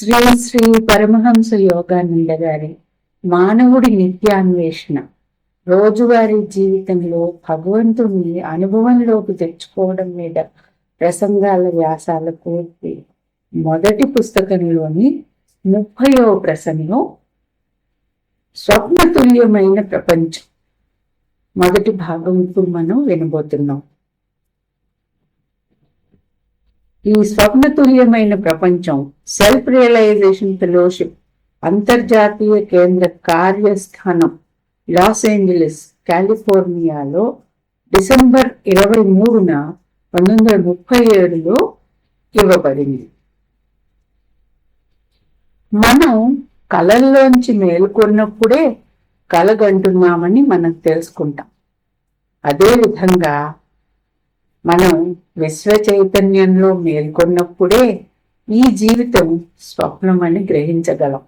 శ్రీ శ్రీ పరమహంస యోగానంద గారి మానవుడి నిత్యాన్వేషణ రోజువారీ జీవితంలో భగవంతుని అనుభవంలోకి తెచ్చుకోవడం మీద ప్రసంగాల వ్యాసాల పూర్తి మొదటి పుస్తకంలోని 30వ ప్రసంగం స్వప్నతుల్యమైన ప్రపంచం మొదటి భాగం ఇప్పుడు మనం వినబోతున్నాం. ఈ స్వప్నతుల్యమైన ప్రపంచం సెల్ఫ్ రియలైజేషన్ ఫెలోషిప్ అంతర్జాతీయ కేంద్ర కార్యస్థానం లాస్ ఏంజలీస్ కాలిఫోర్నియాలో డిసెంబర్ 23న 1937లో ఇవ్వబడింది. మనం కలల్లోంచి మేలుకొన్నప్పుడే కలగంటున్నామని మనం తెలుసుకుంటాం. అదేవిధంగా మనం విశ్వ చైతన్యంలో మేల్కొన్నప్పుడే ఈ జీవితం స్వప్నమని గ్రహించగలం.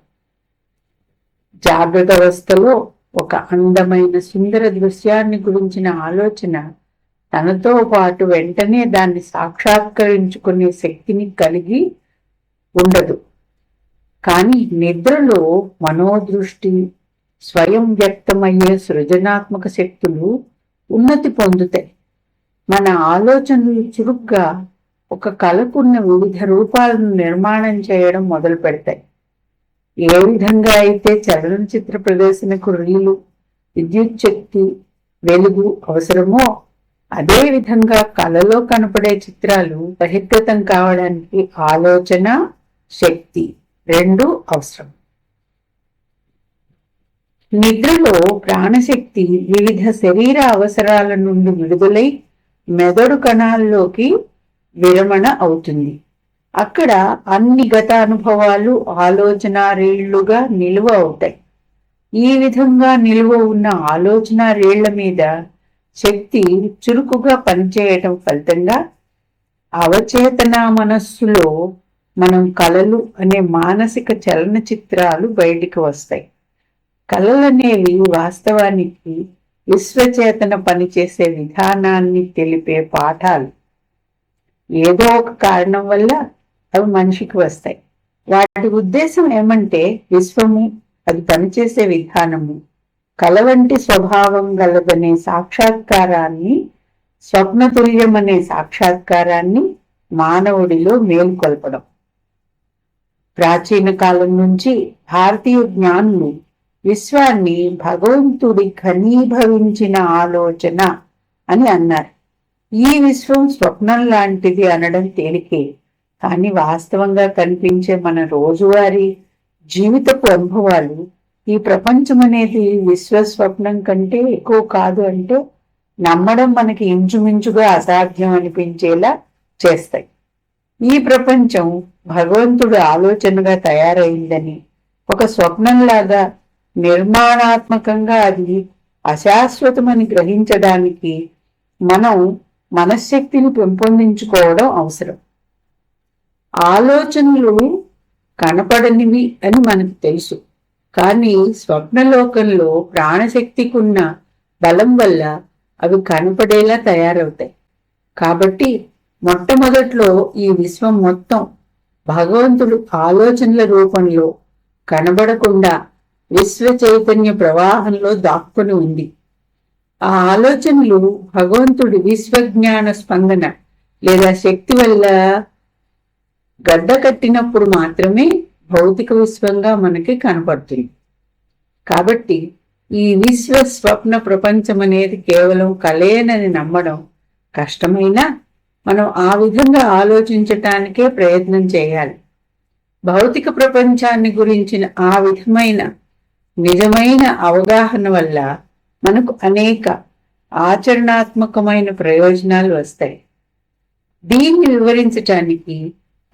జాగ్రత్త అవస్థలో ఒక అందమైన సుందర దృశ్యాన్ని గురించిన ఆలోచన తనతో పాటు వెంటనే దాన్ని సాక్షాత్కరించుకునే శక్తిని కలిగి ఉండదు. కానీ నిద్రలో మనోదృష్టి, స్వయం వ్యక్తమయ్యే సృజనాత్మక శక్తులు ఉన్నతి పొందుతాయి. మన ఆలోచనలు చురుగ్గా ఒక కళకున్న వివిధ రూపాలను నిర్మాణం చేయడం మొదలు పెడతాయి. ఏ విధంగా అయితే చలనచిత్ర ప్రదర్శనకు రీలు, విద్యుత్ శక్తి, వెలుగు అవసరమో అదే విధంగా కళలో కనపడే చిత్రాలు బహిర్గతం కావడానికి ఆలోచన, శక్తి రెండూ అవసరం. నిద్రలో ప్రాణశక్తి వివిధ శరీర అవసరాల నుండి విడుదలై మెదడు కణాల్లోకి విరమణ అవుతుంది. అక్కడ అన్ని గత అనుభవాలు ఆలోచన రేళ్లుగా నిలువ అవుతాయి. ఈ విధంగా నిలువ ఉన్న ఆలోచన రేళ్ల మీద శక్తి చురుకుగా పనిచేయటం ఫలితంగా అవచేతన మనస్సులో మనం కలలు అనే మానసిక చలనచిత్రాలు బయటికి వస్తాయి. కలలనేవి వాస్తవానికి విశ్వచేతన పనిచేసే విధానాన్ని తెలిపే పాఠాలు. ఏదో ఒక కారణం వల్ల అవి మనిషికి వస్తాయి. వాటి ఉద్దేశం ఏమంటే విశ్వము, అది పనిచేసే విధానము కల వంటి స్వభావం గలదనే సాక్షాత్కారాన్ని, స్వప్నతుల్యమనే సాక్షాత్కారాన్ని మానవుడిలో మేల్కొల్పడం. ప్రాచీన కాలం నుంచి భారతీయ జ్ఞానులు విశ్వాన్ని భగవంతుడి ఘనీభవించిన ఆలోచన అని అన్నారు. ఈ విశ్వం స్వప్నం లాంటిది అనడం తేలికే, కానీ వాస్తవంగా కనిపించే మన రోజువారీ జీవితపు అనుభవాలు ఈ ప్రపంచం అనేది విశ్వస్వప్నం కంటే ఎక్కువ కాదు అంటే నమ్మడం మనకి ఇంచుమించుగా అసాధ్యం అనిపించేలా చేస్తాయి. ఈ ప్రపంచం భగవంతుడు ఆలోచనగా తయారైందని, ఒక స్వప్నంలాగా నిర్మాణాత్మకంగా అది అశాశ్వతమని గ్రహించడానికి మనం మనశ్శక్తిని పెంపొందించుకోవడం అవసరం. ఆలోచనలు కనపడనివి అని మనకు తెలుసు, కానీ స్వప్నలోకంలో ప్రాణశక్తికి ఉన్న బలం వల్ల అవి కనపడేలా తయారవుతాయి. కాబట్టి మొట్టమొదట్లో ఈ విశ్వం మొత్తం భగవంతుడు ఆలోచనల రూపంలో కనబడకుండా విశ్వ చైతన్య ప్రవాహంలో దాక్కుని ఉంది. ఆ ఆలోచనలు భగవంతుడి విశ్వజ్ఞాన స్పందన లేదా శక్తి వల్ల గడ్డ కట్టినప్పుడు మాత్రమే భౌతిక విశ్వంగా మనకి కనపడుతుంది. కాబట్టి ఈ విశ్వ స్వప్న ప్రపంచం అనేది కేవలం కలేనని నమ్మడం కష్టమైనా మనం ఆ విధంగా ఆలోచించటానికే ప్రయత్నం చేయాలి. భౌతిక ప్రపంచాన్ని గురించిన ఆ విధమైన నిజమైన అవగాహన వల్ల మనకు అనేక ఆచరణాత్మకమైన ప్రయోజనాలు వస్తాయి. దీన్ని వివరించటానికి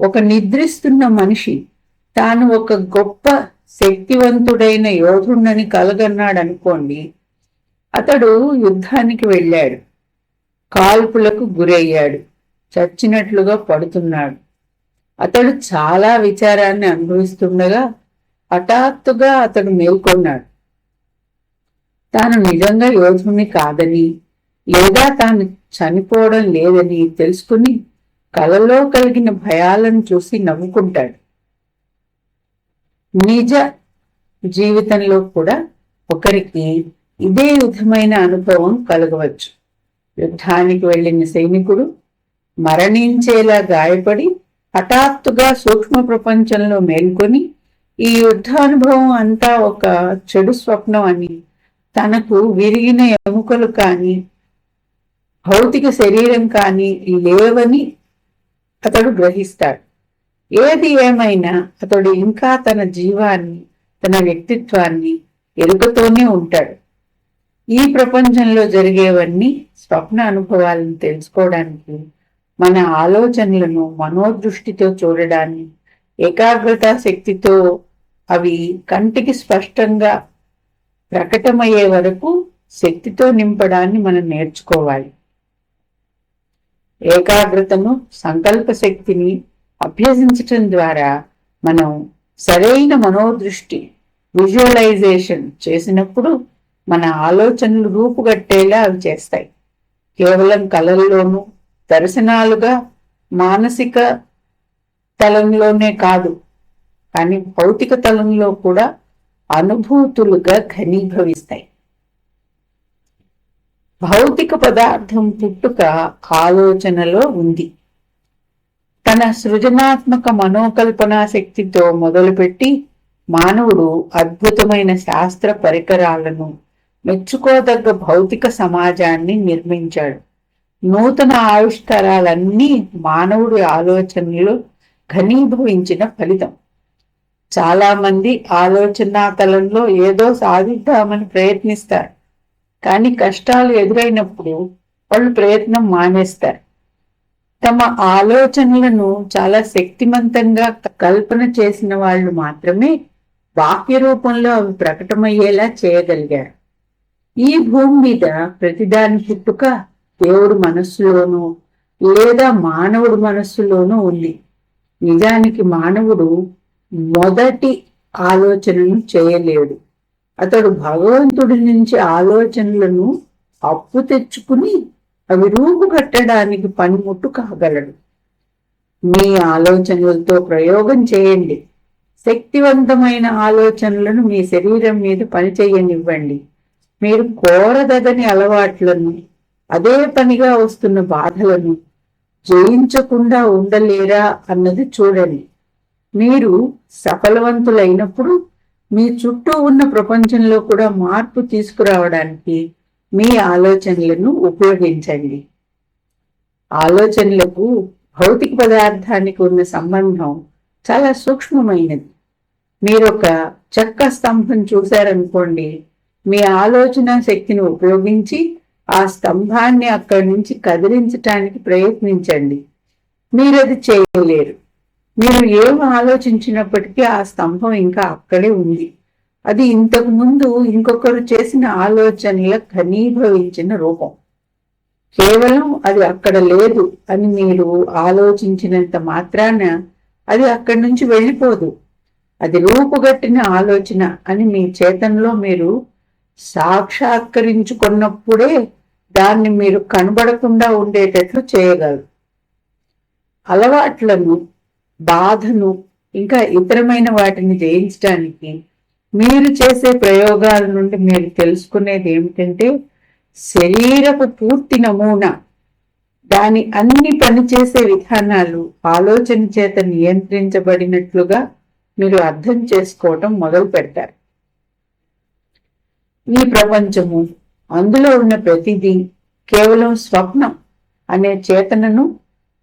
ఒక నిద్రిస్తున్న మనిషి తాను ఒక గొప్ప శక్తివంతుడైన యోధుడని కలగన్నాడు అనుకోండి. అతడు యుద్ధానికి వెళ్ళాడు, కాల్పులకు గురయ్యాడు, చచ్చినట్లుగా పడుతున్నాడు. అతడు చాలా విచారాన్ని అనుభవిస్తుండగా హఠాత్తుగా అతడు మేల్కొన్నాడు. తాను నిజంగా యోధుని కాదని లేదా తాను చనిపోవడం లేదని తెలుసుకుని కలలో కలిగిన భయాలను చూసి నవ్వుకుంటాడు. నిజ జీవితంలో కూడా ఒకరికి ఇదే విధమైన అనుభవం కలగవచ్చు. యుద్ధానికి వెళ్ళిన సైనికుడు మరణించేలా గాయపడి హఠాత్తుగా సూక్ష్మ ప్రపంచంలో మేల్కొని ఈ యుద్ధానుభవం అంతా ఒక చెడు స్వప్నం అని, తనకు విరిగిన ఎముకలు కానీ భౌతిక శరీరం కానీ లేవని అతడు గ్రహిస్తాడు. ఏది ఏమైనా అతడు ఇంకా తన జీవాన్ని, తన వ్యక్తిత్వాన్ని ఎరుకతోనే ఉంటాడు. ఈ ప్రపంచంలో జరిగేవన్నీ స్వప్న అనుభవాలను తెలుసుకోవడానికి, మన ఆలోచనలను మనోదృష్టితో చూడడాన్ని, ఏకాగ్రతా శక్తితో అవి కంటికి స్పష్టంగా ప్రకటమయ్యే వరకు శక్తితో నింపడాన్ని మనం నేర్చుకోవాలి. ఏకాగ్రతను, సంకల్ప శక్తిని అభ్యసించటం ద్వారా మనం సరైన మనోదృష్టి, విజువలైజేషన్ చేసినప్పుడు మన ఆలోచనలు రూపుగట్టేలా అవి చేస్తాయి. కేవలం కళల్లోనూ దర్శనాలుగా మానసిక తలంలోనే కాదు, కానీ భౌతిక తలంలో కూడా అనుభూతులుగా ఘనీభవిస్తాయి. భౌతిక పదార్థం పుట్టుక ఆలోచనలో ఉంది. తన సృజనాత్మక మనోకల్పనా శక్తితో మొదలుపెట్టి మానవుడు అద్భుతమైన శాస్త్ర పరికరాలను, మెచ్చుకోదగ్గ భౌతిక సమాజాన్ని నిర్మించాడు. నూతన ఆవిష్కారాలన్నీ మానవుడి ఆలోచనలు ఘనీభవించిన ఫలితం. చాలా మంది ఆలోచనా తలంలో ఏదో సాధిద్దామని ప్రయత్నిస్తారు, కానీ కష్టాలు ఎదురైనప్పుడు వాళ్ళు ప్రయత్నం మానేస్తారు. తమ ఆలోచనలను చాలా శక్తివంతంగా కల్పన చేసిన వాళ్ళు మాత్రమే వాక్య రూపంలో అవి ప్రకటమయ్యేలా చేయగలిగారు. ఈ భూమి మీద ప్రతిదాని పుట్టుక దేవుడు మనస్సులోనూ లేదా మానవుడి మనస్సులోనూ ఉంది. నిజానికి మానవుడు మొదటి ఆలోచనను చేయలేడు. అతడు భగవంతుడి నుంచి ఆలోచనలను అప్పు తెచ్చుకుని అవి రూపుగట్టడానికి పనిముట్టు కాగలడు. మీ ఆలోచనలతో ప్రయోగం చేయండి. శక్తివంతమైన ఆలోచనలను మీ శరీరం మీద పనిచేయనివ్వండి. మీరు కోరదగని అలవాట్లను, అదే పనిగా వస్తున్న బాధలను జయించకుండా ఉండలేరా అన్నది చూడండి. మీరు సఫలవంతులైనప్పుడు మీ చుట్టూ ఉన్న ప్రపంచంలో కూడా మార్పు తీసుకురావడానికి మీ ఆలోచనలను ఉపయోగించండి. ఆలోచనలకు భౌతిక పదార్థానికి ఉన్న సంబంధం చాలా సూక్ష్మమైనది. మీరు ఒక చెక్క స్తంభం చూశారనుకోండి, మీ ఆలోచన శక్తిని ఉపయోగించి ఆ స్తంభాన్ని అక్కడి నుంచి కదిలించటానికి ప్రయత్నించండి. మీరు అది చేయలేరు. మీరు ఏం ఆలోచించినప్పటికీ ఆ స్తంభం ఇంకా అక్కడే ఉంది. అది ఇంతకు ముందు ఇంకొకరు చేసిన ఆలోచనల ఘనీభవించిన రూపం. కేవలం అది అక్కడ లేదు అని మీరు ఆలోచించినంత మాత్రాన అది అక్కడి నుంచి వెళ్ళిపోదు. అది రూపుగట్టిన ఆలోచన అని మీ చేతనలో మీరు సాక్షాత్కరించుకున్నప్పుడే దాన్ని మీరు కనబడకుండా ఉండేటట్లు చేయగలరు. అలవాట్లను, బాధను, ఇంకా ఇతరమైన వాటిని జయించడానికి మీరు చేసే ప్రయోగాల నుండి మీరు తెలుసుకునేది ఏమిటంటే, శరీరపు పూర్తి నమూనా, దాని అన్ని పనిచేసే విధానాలు ఆలోచన చేత నియంత్రించబడినట్లుగా మీరు అర్థం చేసుకోవటం మొదలు పెడతారు. ఈ ప్రపంచము, అందులో ఉన్న ప్రతిదీ కేవలం స్వప్నం అనే చేతనను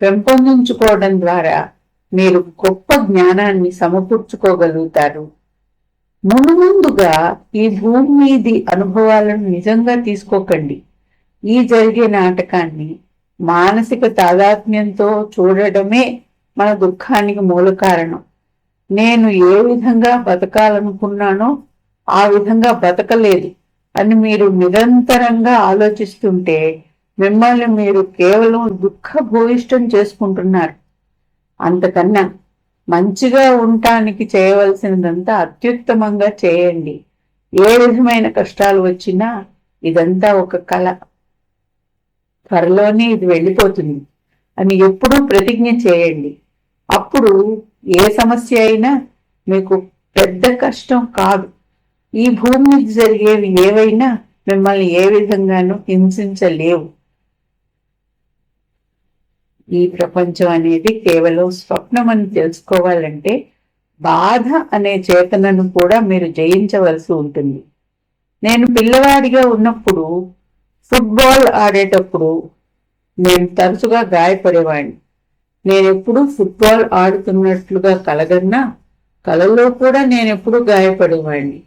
పెంపొందించుకోవడం ద్వారా మీరు గొప్ప జ్ఞానాన్ని సమకూర్చుకోగలుగుతారు. ముందుగా ఈ భూమి మీది అనుభవాలను నిజంగా తీసుకోకండి. ఈ జరిగే నాటకాన్ని మానసిక తాదాత్మ్యంతో చూడడమే మన దుఃఖానికి మూల కారణం. నేను ఏ విధంగా బతకాలనుకున్నానో ఆ విధంగా బతకలేదు అని మీరు నిరంతరంగా ఆలోచిస్తుంటే మిమ్మల్ని మీరు కేవలం దుఃఖభూయిష్టం చేసుకుంటున్నారు. అంతకన్నా మంచిగా ఉండటానికి చేయవలసినదంతా అత్యుత్తమంగా చేయండి. ఏ విధమైన కష్టాలు వచ్చినా ఇదంతా ఒక కళ, త్వరలోనే ఇది వెళ్ళిపోతుంది అని ఎప్పుడూ ప్రతిజ్ఞ చేయండి. అప్పుడు ఏ సమస్య అయినా మీకు పెద్ద కష్టం కాదు. ఈ భూమి మీద జరిగేవి ఏవైనా మిమ్మల్ని ఏ విధంగానూ హింసించలేవు. ఈ ప్రపంచం అనేది కేవలం స్వప్నం అని తెలుసుకోవాలంటే బాధ అనే చేతనను కూడా మీరు జయించవలసి ఉంటుంది. నేను పిల్లవాడిగా ఉన్నప్పుడు ఫుట్బాల్ ఆడేటప్పుడు నేను తరచుగా గాయపడేవాడిని. నేనెప్పుడు ఫుట్బాల్ ఆడుతున్నట్లుగా కలగన్నా కలలో కూడా నేనెప్పుడు గాయపడేవాడిని.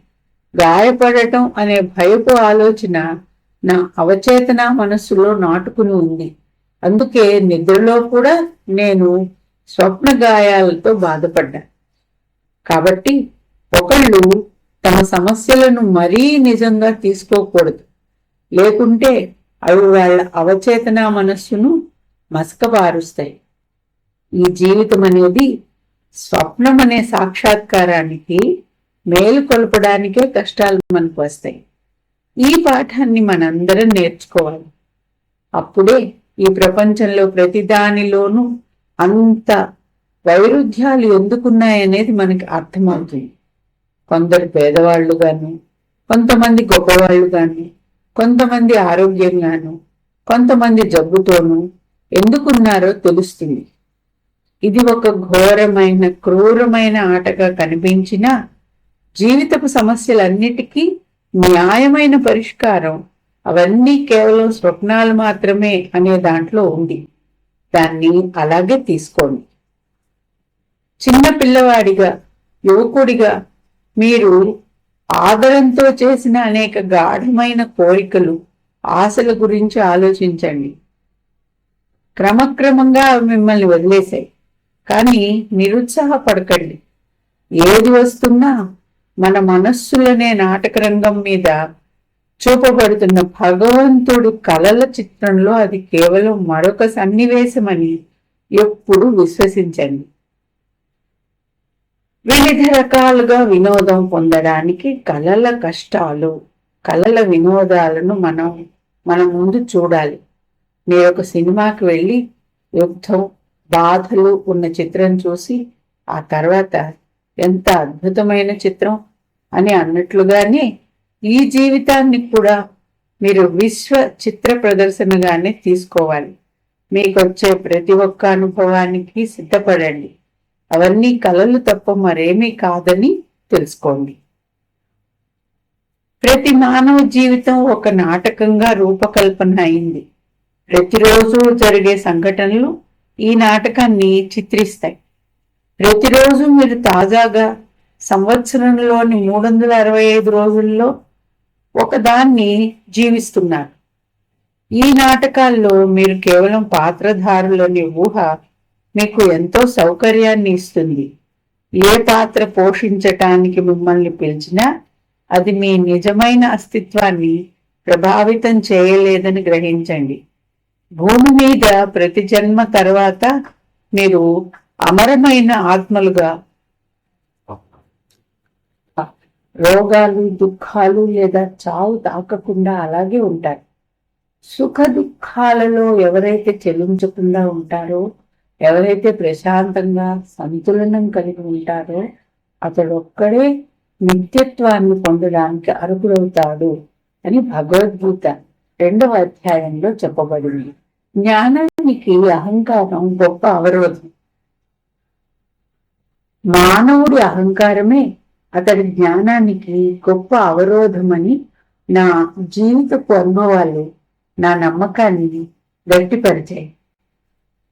గాయపడటం అనే భయపు ఆలోచన నా అవచేతన మనస్సులో నాటుకుని ఉంది. అందుకే నిద్రలో కూడా నేను స్వప్న గాయాలతో బాధపడ్డా. కాబట్టి ఒకళ్ళు తమ సమస్యలను మరీ నిజంగా తీసుకోకూడదు. లేకుంటే అవి వాళ్ళ అవచేతన మనస్సును మసకబారుస్తాయి. ఈ జీవితం అనేది స్వప్నం అనే సాక్షాత్కారానికి మేలు కొలపడానికే కష్టాలు మనకు వస్తాయి. ఈ పాఠాన్ని మనందరం నేర్చుకోవాలి. అప్పుడే ఈ ప్రపంచంలో ప్రతిదానిలోనూ అంత వైరుధ్యాలు ఎందుకున్నాయనేది మనకి అర్థమవుతుంది. కొందరు పేదవాళ్ళు గాను, కొంతమంది గొప్పవాళ్ళు గాను, కొంతమంది ఆరోగ్యంగాను, కొంతమంది జబ్బుతోనూ ఎందుకున్నారో తెలుస్తుంది. ఇది ఒక ఘోరమైన క్రూరమైన ఆటగా కనిపించినా జీవితపు సమస్యలన్నిటికీ న్యాయమైన పరిష్కారం అవన్నీ కేవలం స్వప్నాలు మాత్రమే అనే దాంట్లో ఉంది. దాన్ని అలాగే తీసుకోండి. చిన్న పిల్లవాడిగా, యువకుడిగా మీరు ఆదరంతో చేసిన అనేక గాఢమైన కోరికలు, ఆశల గురించి ఆలోచించండి. క్రమక్రమంగా అవి మిమ్మల్ని వదిలేశాయి. కానీ నిరుత్సాహపడకండి. ఏది వస్తున్నా మన మనస్సులనే నాటక రంగం మీద చూపబడుతున్న భగవంతుడి కలల చిత్రంలో అది కేవలం మరొక సన్నివేశమని ఎప్పుడు విశ్వసించండి. వివిధ రకాలుగా వినోదం పొందడానికి కలల కష్టాలు, కలల వినోదాలను మన ముందు చూడాలి. మీరు ఒక సినిమాకి వెళ్ళి యుద్ధం, బాధలు ఉన్న చిత్రం చూసి ఆ తర్వాత ఎంత అద్భుతమైన చిత్రం అని అన్నట్లుగానే ఈ జీవితాన్ని కూడా మీరు విశ్వ చిత్ర ప్రదర్శనగానే తీసుకోవాలి. మీకొచ్చే ప్రతి ఒక్క అనుభవానికి సిద్ధపడండి. అవన్నీ కలలు తప్ప మరేమీ కాదని తెలుసుకోండి. ప్రతి మానవ జీవితం ఒక నాటకంగా రూపకల్పన అయింది. ప్రతిరోజు జరిగే సంఘటనలు ఈ నాటకాన్ని చిత్రిస్తాయి. ప్రతిరోజు మీరు తాజాగా సంవత్సరంలోని 365 రోజుల్లో ఒకదాన్ని జీవిస్తున్నారు. ఈ నాటకాల్లో మీరు కేవలం పాత్రధారులని ఊహ మీకు ఎంతో సౌకర్యాన్ని ఇస్తుంది. ఏ పాత్ర పోషించటానికి మిమ్మల్ని పిలిచినా అది మీ నిజమైన అస్తిత్వాన్ని ప్రభావితం చేయలేదని గ్రహించండి. భూమి మీద ప్రతి జన్మ తర్వాత మీరు అమరమైన ఆత్మలుగా రోగాలు, దుఃఖాలు లేదా చావు తాకకుండా అలాగే ఉంటారు. సుఖ దుఃఖాలలో ఎవరైతే చెలించకుండా ఉంటారో, ఎవరైతే ప్రశాంతంగా సంతులనం కలిగి ఉంటారో అతడు ఒక్కడే నిత్యత్వాన్ని పొందడానికి అర్హుడవుతాడు అని భగవద్గీత 2వ అధ్యాయంలో చెప్పబడింది. జ్ఞానానికి అహంకారం గొప్ప అవరోధం. మానవుడి అహంకారమే అతడి జ్ఞానానికి గొప్ప అవరోధమని నా జీవితపు అనుభవాలు నా నమ్మకాన్ని గట్టిపరిచాయి.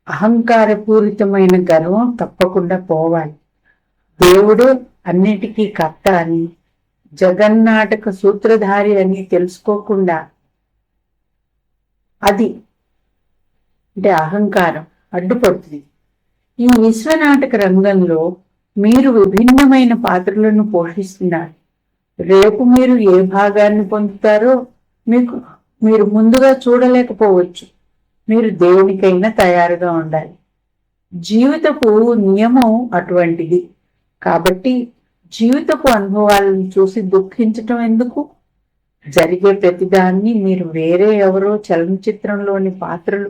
అహంకారపూరితమైన గర్వం తప్పకుండా పోవాలి. దేవుడే అన్నిటికీ కర్త అని, జగన్నాటక సూత్రధారి అని తెలుసుకోకుండా అది అంటే అహంకారం అడ్డుపడుతుంది. ఈ విశ్వనాటక రంగంలో మీరు విభిన్నమైన పాత్రలను పోషిస్తున్నారు. రేపు మీరు ఏ భాగాన్ని పొందుతారో మీరు ముందుగా చూడలేకపోవచ్చు. మీరు దేనికైనా తయారుగా ఉండాలి. జీవితపు నియమం అటువంటిది. కాబట్టి జీవితపు అనుభవాలను చూసి దుఃఖించటం ఎందుకు? జరిగే ప్రతిదాన్ని మీరు వేరే ఎవరో చలనచిత్రంలోని పాత్రలు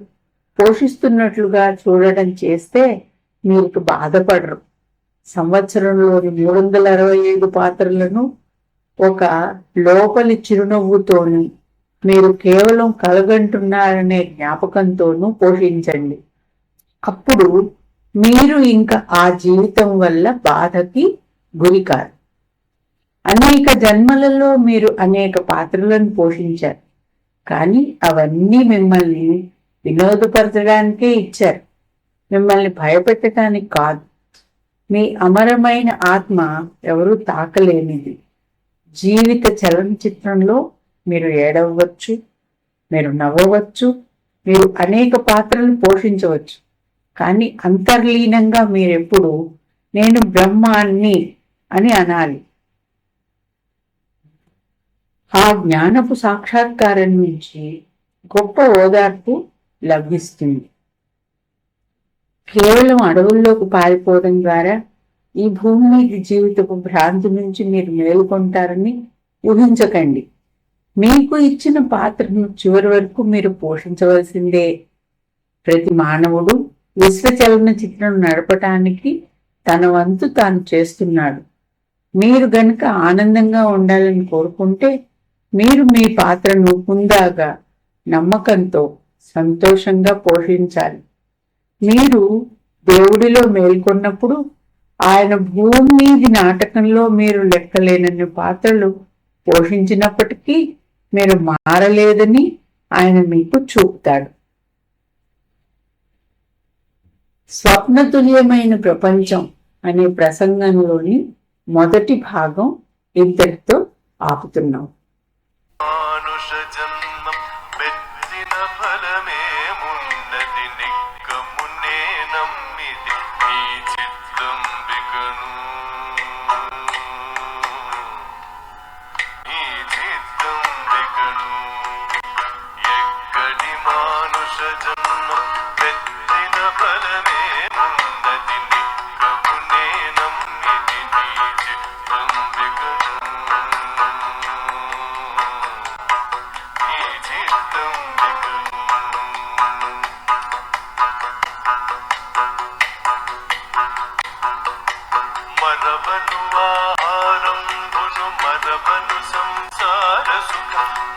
పోషిస్తున్నట్లుగా చూడడం చేస్తే మీరు బాధపడరు. సంవత్సరంలోని 365 పాత్రలను ఒక లోపలి చిరునవ్వుతోనూ మీరు కేవలం కలగంటున్నారనే జ్ఞాపకంతోనూ పోషించండి. అప్పుడు మీరు ఇంకా ఆ జీవితం వల్ల బాధకి గురికారు. అనేక జన్మలలో మీరు అనేక పాత్రలను పోషించారు, కానీ అవన్నీ మిమ్మల్ని వినోదపరచడానికే ఇచ్చారు, మిమ్మల్ని భయపెట్టడానికి కాదు. మీ అమరమైన ఆత్మ ఎవరూ తాకలేనిది. జీవిత చలనచిత్రంలో మీరు ఏడవచ్చు, మీరు నవ్వవచ్చు, మీరు అనేక పాత్రలు పోషించవచ్చు, కానీ అంతర్లీనంగా మీరెప్పుడు నేను బ్రహ్మాన్ని అని అనాలి. ఆ జ్ఞానపు సాక్షాత్కారం నుంచి గొప్ప ఓదార్పు లభిస్తుంది. కేవలం అడవుల్లోకి పారిపోవడం ద్వారా ఈ భూమి మీద జీవితపు భ్రాంతి నుంచి మీరు మేలుకొంటారని ఊహించకండి. మీకు ఇచ్చిన పాత్రను చివరి వరకు మీరు పోషించవలసిందే. ప్రతి మానవుడు విశ్వచలన చిత్రం నడపటానికి తన వంతు తాను చేస్తున్నాడు. మీరు గనుక ఆనందంగా ఉండాలని కోరుకుంటే మీరు మీ పాత్రను హుందాగా, నమ్మకంతో, సంతోషంగా పోషించాలి. మీరు దేవుడిలో మేల్కొన్నప్పుడు ఆయన భూమి మీది నాటకంలో మీరు లెక్కలేనన్ని పాత్రలు పోషించినప్పటికీ మీరు మారలేదని ఆయన మీకు చూపుతాడు. స్వప్నతుల్యమైన ప్రపంచం అనే ప్రసంగంలోని మొదటి భాగం ఇంతటితో ఆపుతున్నాం.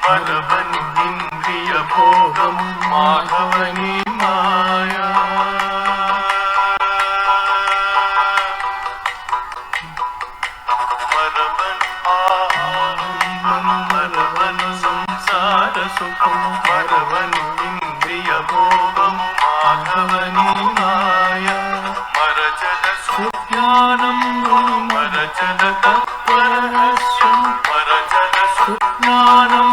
మరవని ఇంద్రియ భోగం మాధవని మాయా మరవను సంసార సుఖం మరవని ఇంద్రియ భోగం మాధవని మాయా మరచద సుజ్ఞానం మరచద తత్వరహస్యం మరచద సుజ్ఞానం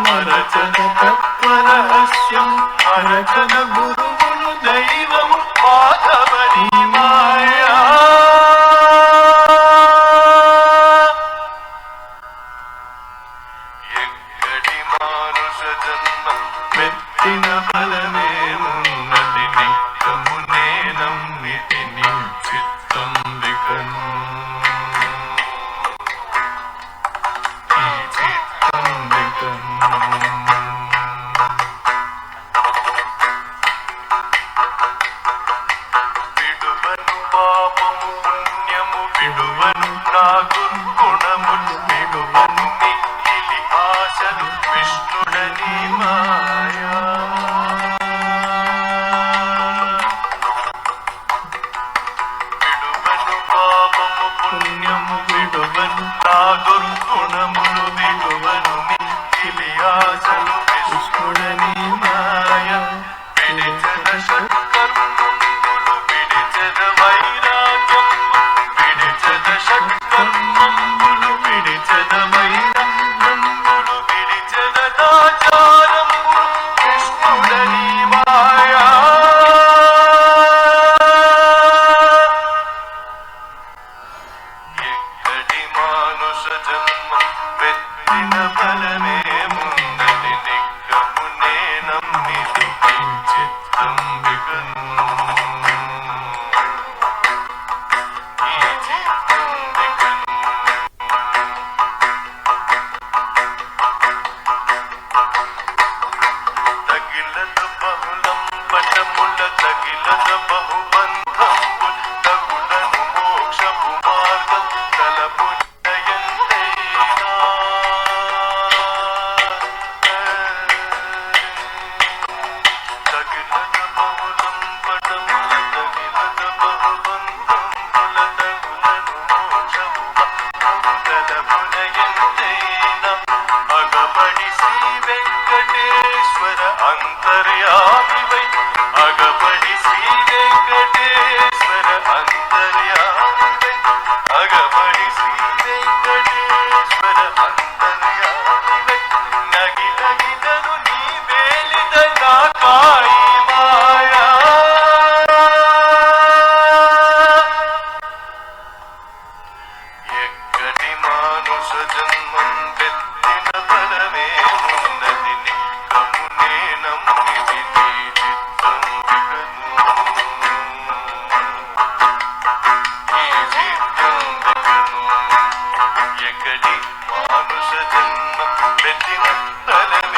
మరచద తత్వరహస్యం మరచద గురువును దైవము మాధవని మాయా ఎక్కడి మానుష జన్మ మెత్తిన ఫలమేమున్నది నిక్కమునే నమ్మితి నీ చిత్తం వికను ఈ చిత్తం వికను విడువను పాపము పుణ్యము విడువను నా దుర్గుణములు విడువను మిక్కిలి ఆశలు విష్ణుడని మాయా విడువను పాపము పుణ్యము విడువను నా దుర్గుణములు విడువను మిక్కిలి ఆశలు విష్ణుడని మాయా విడిచద షట్కర్మములు విడిచద వైరాగ్యం విడిచద షట్కర్మములు విడిచద వైరాగ్యములు విడిచద దాచారములు కృష్ణుడని మాయా ఎక్కడి మానుష జన్మ వెత్తిన ఫలమేమున్నది నిక్కమునే నమ్మితి నీ చిత్తం వికను ఈ చిత్తం వికను తగిలద బహుళం పటముల తగిలద బహుబంధంబుల్ తగులను మోక్ష ఎక్కడి మానుష జన్మ పెట్టిన ఫలమే